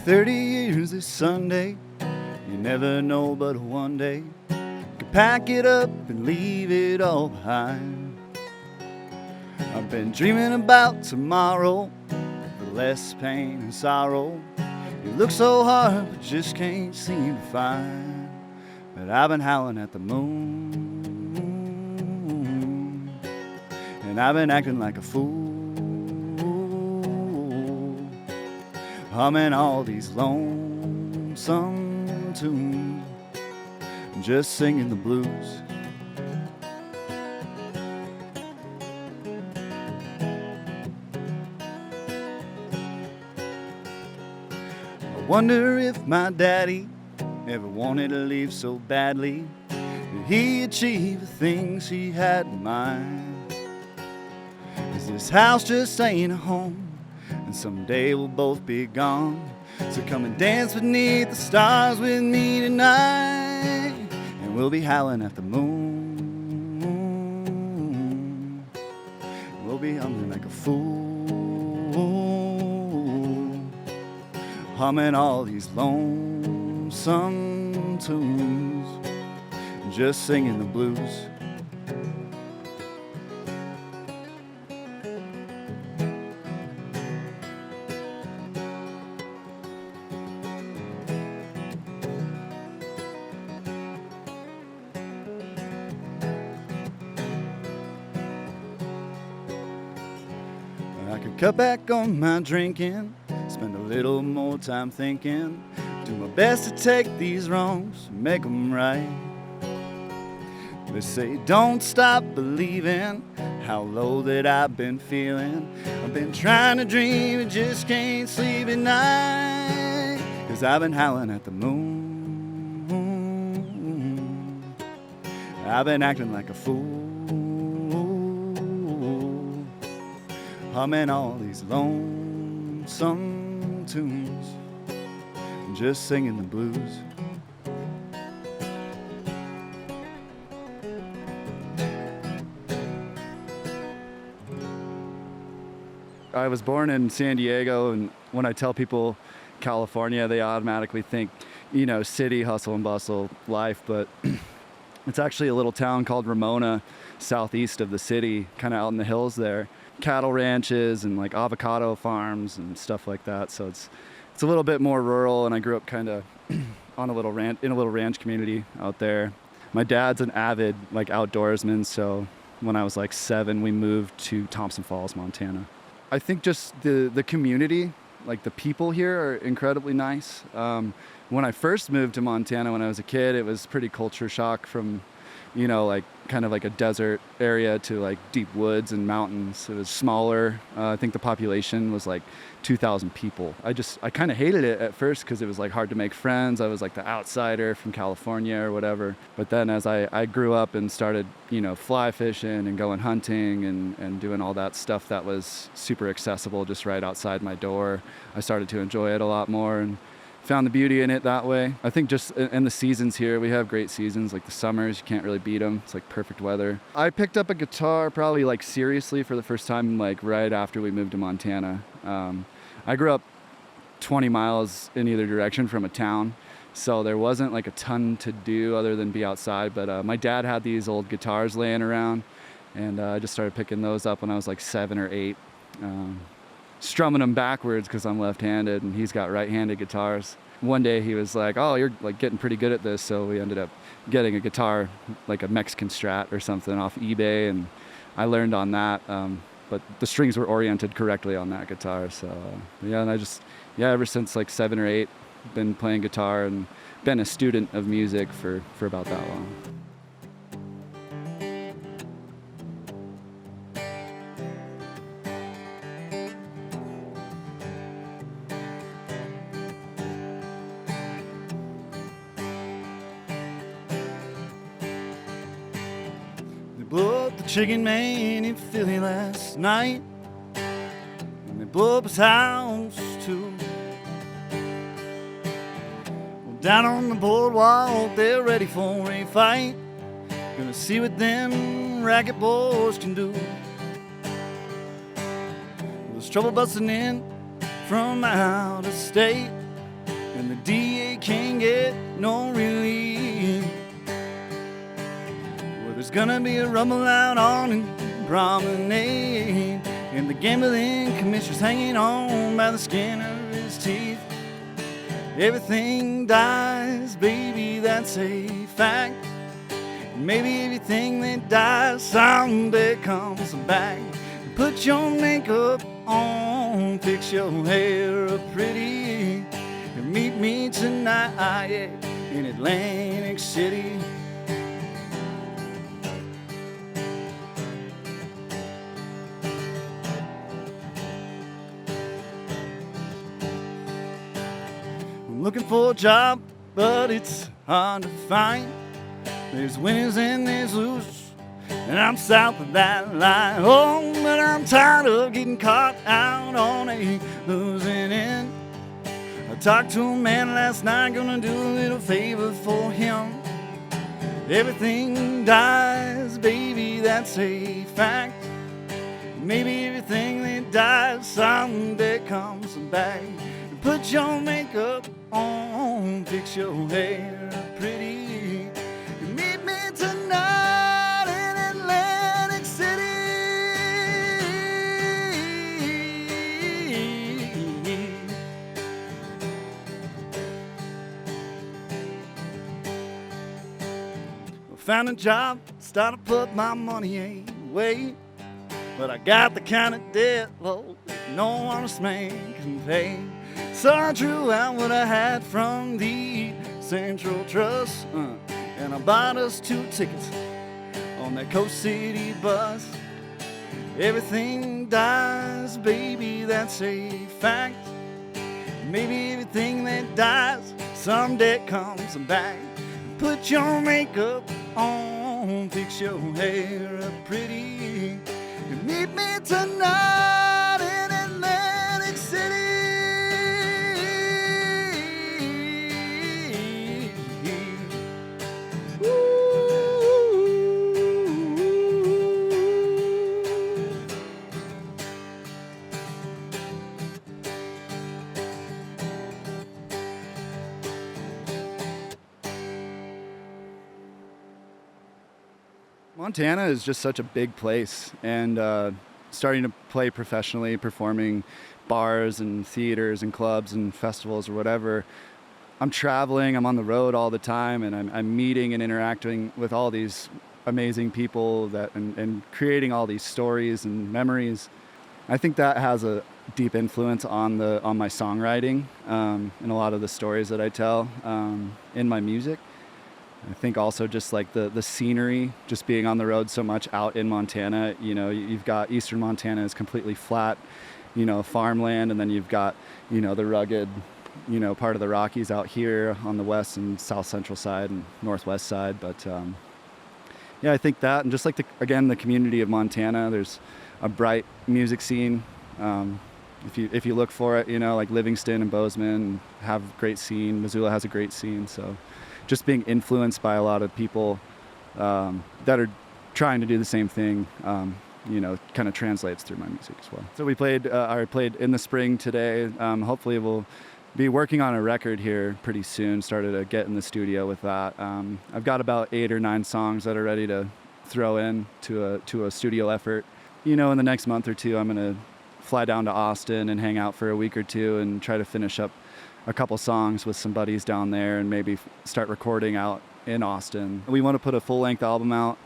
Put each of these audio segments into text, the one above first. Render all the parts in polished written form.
30 years this Sunday, you never know, but one day you pack it up and leave it all behind. I've been dreaming about tomorrow, with less pain and sorrow. You look so hard, but just can't seem to find. But I've been howling at the moon, and I've been acting like a fool, humming all these lonesome tunes, just singing the blues. I wonder if my daddy ever wanted to leave so badly. Did he achieve the things he had in mind? Is this house just ain't a home, and someday we'll both be gone? So come and dance beneath the stars with me tonight, and we'll be howling at the moon. We'll be humming like a fool, humming all these lonesome tunes, just singing the blues. I could cut back on my drinking, spend a little more time thinking, do my best to take these wrongs and make them right. They say don't stop believing how low that I've been feeling. I've been trying to dream and just can't sleep at night, 'cause I've been howling at the moon. I've been acting like a fool, humming all these lonesome tunes, just singing the blues. I was born in San Diego, and when I tell people California, they automatically think, city, hustle and bustle life, but it's actually a little town called Ramona, southeast of the city, kind of out in the hills there. Cattle ranches and like avocado farms and stuff like that. So it's a little bit more rural, and I grew up kind of on a little ranch community out there. My dad's an avid outdoorsman, so when I was 7, we moved to Thompson Falls, Montana. I think just the community, the people here are incredibly nice. When I first moved to Montana when I was a kid, it was pretty culture shock from kind of like a desert area to deep woods and mountains. It was smaller. I think the population was 2,000 people. I kind of hated it at first because it was hard to make friends. I was the outsider from California or whatever. But then as I grew up and started, fly fishing and going hunting and doing all that stuff that was super accessible just right outside my door, I started to enjoy it a lot more and found the beauty in it that way. I think just in the seasons here, we have great seasons. The summers, you can't really beat them. It's perfect weather. I picked up a guitar probably seriously for the first time right after we moved to Montana. I grew up 20 miles in either direction from a town, so there wasn't a ton to do other than be outside. But my dad had these old guitars laying around, and I just started picking those up when I was 7 or 8. Strumming them backwards because I'm left-handed and he's got right-handed guitars. One day he was like, "Oh, you're getting pretty good at this," so we ended up getting a guitar, a Mexican Strat or something off eBay, and I learned on that. But the strings were oriented correctly on that guitar, so and ever since 7 or 8, been playing guitar and been a student of music for about that long. Blew up the chicken man in Philly last night, and they blew up his house too. Well, down on the boardwalk, they're ready for a fight. Gonna see what them racket boys can do. There's trouble busting in from out of state. and the DA can't get no relief. Well, there's gonna be a rumble out on the promenade, and the gambling commissioner's hanging on by the skin of his teeth. Everything dies, baby, that's a fact. Maybe everything that dies someday comes back. Put your makeup on, fix your hair up pretty, and meet me tonight in Atlantic City. I'm looking for a job, but it's hard to find. There's winners and there's losers, and I'm south of that line. Oh, but I'm tired of getting caught out on a losing end. I talked to a man last night, gonna do a little favor for him. Everything dies, baby, that's a fact. Maybe everything that dies someday comes back. Put your makeup on, fix your hair pretty, and meet me tonight in Atlantic City. Found a job, started to put my money away, but I got the kind of debt load no honest man can pay. So I drew out what I had from the Central Trust, and I bought us 2 tickets on that Coast City bus. Everything dies, baby, that's a fact. Maybe everything that dies someday comes back. Put your makeup on, fix your hair up pretty, and meet me tonight in Atlantic City. Montana is just such a big place, and starting to play professionally, performing bars and theaters and clubs and festivals or whatever. I'm traveling, I'm on the road all the time, and I'm meeting and interacting with all these amazing people and creating all these stories and memories. I think that has a deep influence on my songwriting and a lot of the stories that I tell in my music. I think also just like the scenery, just being on the road so much out in Montana. You know, you've got eastern Montana is completely flat, you know, farmland, and then you've got, you know, the rugged, you know, part of the Rockies out here on the west and south central side and northwest side. But yeah, I think that, and just like the community of Montana, there's a bright music scene. If you look for it, you know, like Livingston and Bozeman have a great scene. Missoula has a great scene. So just being influenced by a lot of people that are trying to do the same thing, you know, kind of translates through my music as well. So I played in the spring today. Hopefully we'll be working on a record here pretty soon. Started to get in the studio with that. I've got about 8 or 9 songs that are ready to throw in to a studio effort. You know, in the next month or two, I'm gonna fly down to Austin and hang out for a week or two and try to finish up a couple songs with some buddies down there and maybe start recording out in Austin. We want to put a full-length album out,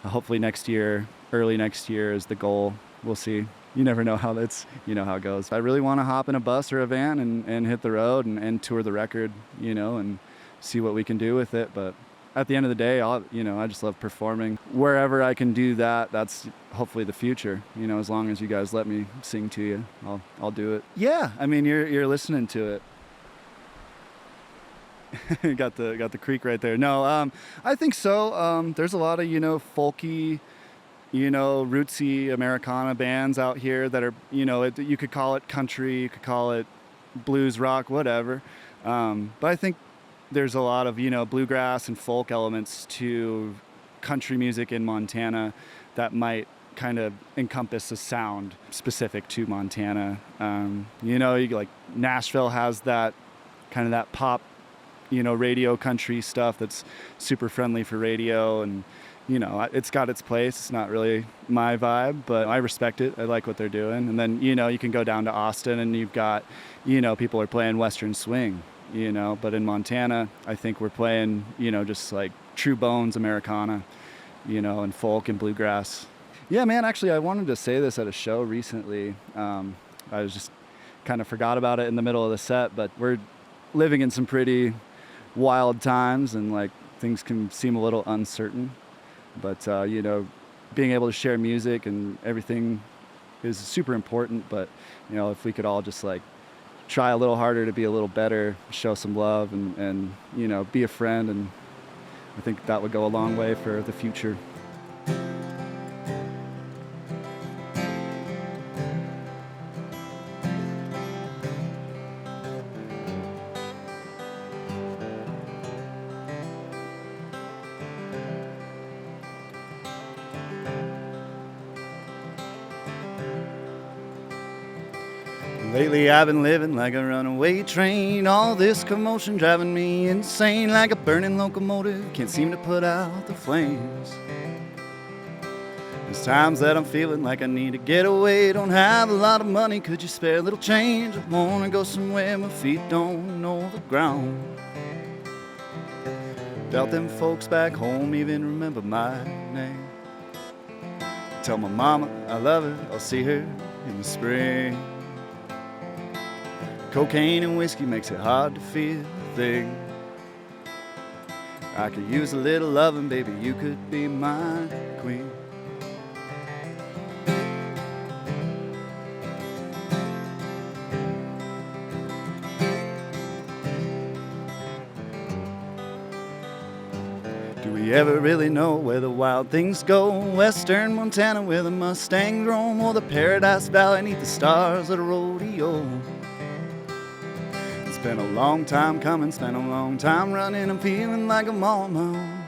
hopefully next year, early next year is the goal. We'll see. You never know how it goes. I really want to hop in a bus or a van and hit the road and tour the record, you know, and see what we can do with it. But at the end of the day, I just love performing. Wherever I can do that, that's hopefully the future. You know, as long as you guys let me sing to you, I'll do it. Yeah, I mean, you're listening to it. got the creek right there. No, I think so. There's a lot of, you know, folky, you know, rootsy Americana bands out here that are, you know, you could call it country, you could call it blues rock, whatever. But I think there's a lot of, you know, bluegrass and folk elements to country music in Montana that might kind of encompass a sound specific to Montana. You know, like Nashville has that kind of that pop, radio country stuff that's super friendly for radio. And, it's got its place. It's not really my vibe, but I respect it. I like what they're doing. And then, you can go down to Austin and you've got, people are playing Western swing, but in Montana, I think we're playing, just like true bones Americana, and folk and bluegrass. Yeah, man, actually, I wanted to say this at a show recently. I was just kind of forgot about it in the middle of the set, but we're living in some pretty wild times and like things can seem a little uncertain. But, being able to share music and everything is super important. But, if we could all just like try a little harder to be a little better, show some love and be a friend. And I think that would go a long way for the future. Lately I've been living like a runaway train. All this commotion driving me insane. Like a burning locomotive, can't seem to put out the flames. There's times that I'm feeling like I need to get away. Don't have a lot of money, could you spare a little change? I wanna go somewhere my feet don't know the ground. Doubt them folks back home even remember my name. Tell my mama I love her, I'll see her in the spring. Cocaine and whiskey makes it hard to feel a thing. I could use a little loving, baby, you could be my queen. Do we ever really know where the wild things go? Western Montana where the Mustangs roam, or the Paradise Valley beneath the stars of the rodeo? It's been a long time coming, spent a long time running. I'm feeling like I'm on my own.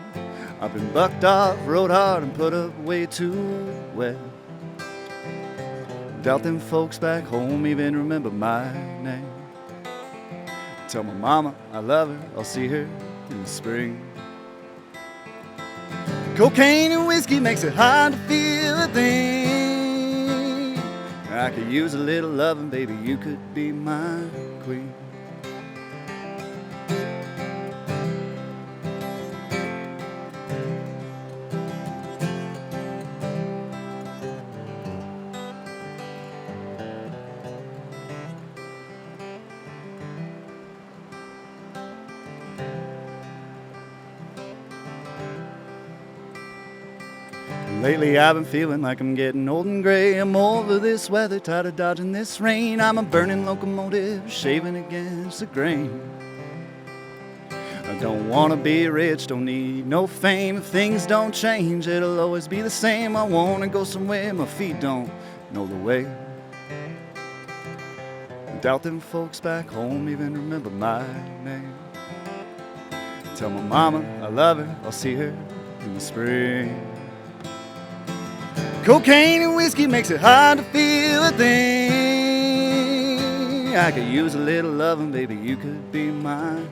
I've been bucked off, rode hard, and put up way too well. Doubt them folks back home even remember my name. Tell my mama I love her, I'll see her in the spring. Cocaine and whiskey makes it hard to feel a thing. I could use a little loving, baby, you could be my queen. Lately I've been feeling like I'm getting old and gray. I'm over this weather, tired of dodging this rain. I'm a burning locomotive, shaving against the grain. I don't wanna be rich, don't need no fame. If things don't change, it'll always be the same. I wanna go somewhere my feet don't know the way. Doubt them folks back home even remember my name. Tell my mama I love her, I'll see her in the spring. Cocaine and whiskey makes it hard to feel a thing. I could use a little loving, baby, you could be mine.